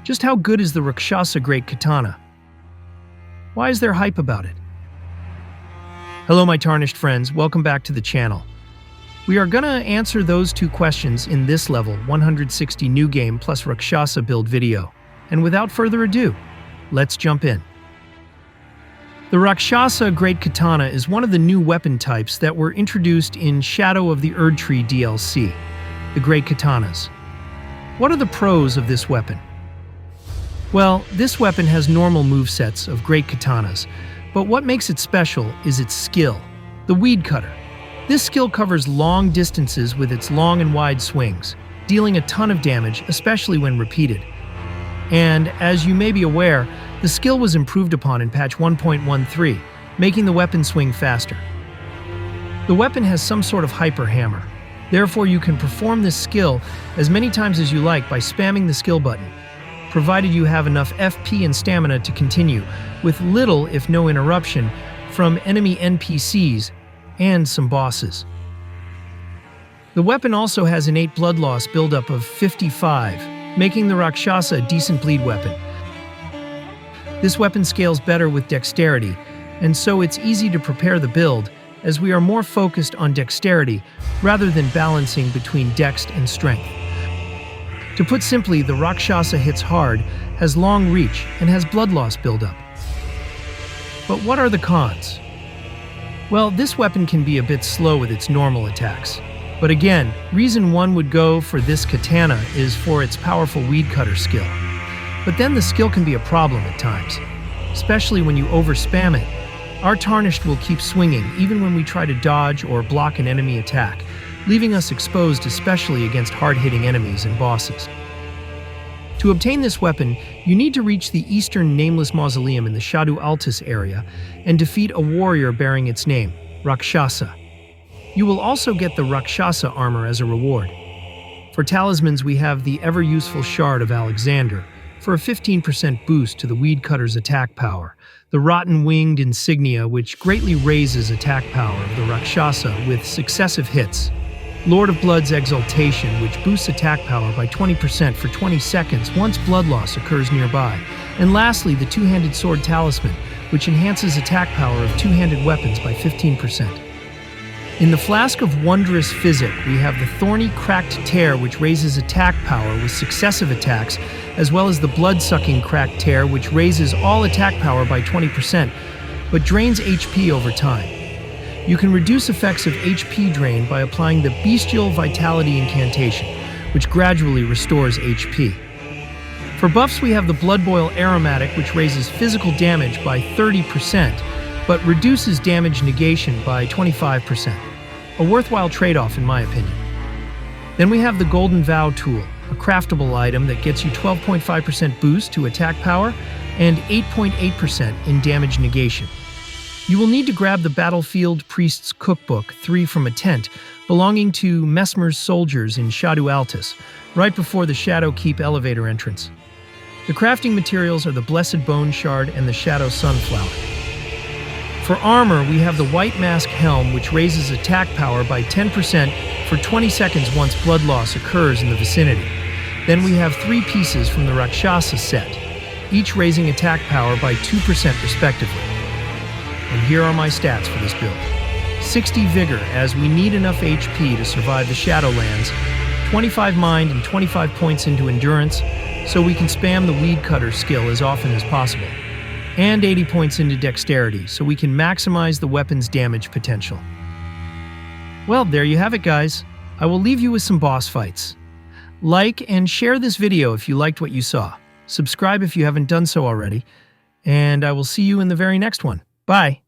Just how good is the Rakshasa Great Katana? Why is there hype about it? Hello my tarnished friends, welcome back to the channel. We are gonna answer those two questions in this level 160 new game plus Rakshasa build video. And without further ado, let's jump in. The Rakshasa Great Katana is one of the new weapon types that were introduced in Shadow of the Erdtree DLC, the Great Katanas. What are the pros of this weapon? Well, this weapon has normal movesets of Great Katanas, but what makes it special is its skill, the Weed Cutter. This skill covers long distances with its long and wide swings, dealing a ton of damage, especially when repeated. And, as you may be aware, the skill was improved upon in patch 1.13, making the weapon swing faster. The weapon has some sort of hyper hammer. Therefore, you can perform this skill as many times as you like by spamming the skill button, provided you have enough FP and stamina to continue, with little, if no interruption, from enemy NPCs and some bosses. The weapon also has innate blood loss buildup of 55, making the Rakshasa a decent bleed weapon. This weapon scales better with dexterity, and so it's easy to prepare the build, as we are more focused on dexterity rather than balancing between dex and strength. To put simply, the Rakshasa hits hard, has long reach, and has blood loss buildup. But what are the cons? Well, this weapon can be a bit slow with its normal attacks. But again, reason one would go for this katana is for its powerful Weed Cutter skill. But then the skill can be a problem at times, especially when you overspam it. Our Tarnished will keep swinging even when we try to dodge or block an enemy attack, leaving us exposed especially against hard-hitting enemies and bosses. To obtain this weapon, you need to reach the Eastern Nameless Mausoleum in the Shadu Altus area and defeat a warrior bearing its name, Rakshasa. You will also get the Rakshasa armor as a reward. For talismans, we have the ever-useful Shard of Alexander, for a 15% boost to the Weed Cutter's attack power, the Rotten Winged Insignia, which greatly raises attack power of the Rakshasa with successive hits, Lord of Blood's Exaltation, which boosts attack power by 20% for 20 seconds once blood loss occurs nearby, and lastly the Two-Handed Sword Talisman, which enhances attack power of two-handed weapons by 15%. In the Flask of Wondrous Physic, we have the Thorny Cracked Tear, which raises attack power with successive attacks, as well as the Blood-Sucking Cracked Tear, which raises all attack power by 20%, but drains HP over time. You can reduce effects of HP drain by applying the Bestial Vitality Incantation, which gradually restores HP. For buffs, we have the Blood Boil Aromatic, which raises physical damage by 30%, but reduces damage negation by 25%. A worthwhile trade-off in my opinion. Then we have the Golden Vow Tool, a craftable item that gets you 12.5% boost to attack power and 8.8% in damage negation. You will need to grab the Battlefield Priest's Cookbook 3 from a tent belonging to Mesmer's soldiers in Shadu Altus, right before the Shadow Keep elevator entrance. The crafting materials are the Blessed Bone Shard and the Shadow Sunflower. For armor, we have the White Mask Helm, which raises attack power by 10% for 20 seconds once blood loss occurs in the vicinity. Then we have 3 pieces from the Rakshasa set, each raising attack power by 2% respectively. And here are my stats for this build. 60 Vigor, as we need enough HP to survive the Shadowlands, 25 Mind and 25 points into Endurance, so we can spam the Weed Cutter skill as often as possible. And 80 points into Dexterity, so we can maximize the weapon's damage potential. Well, there you have it, guys. I will leave you with some boss fights. Like and share this video if you liked what you saw. Subscribe if you haven't done so already. And I will see you in the very next one. Bye.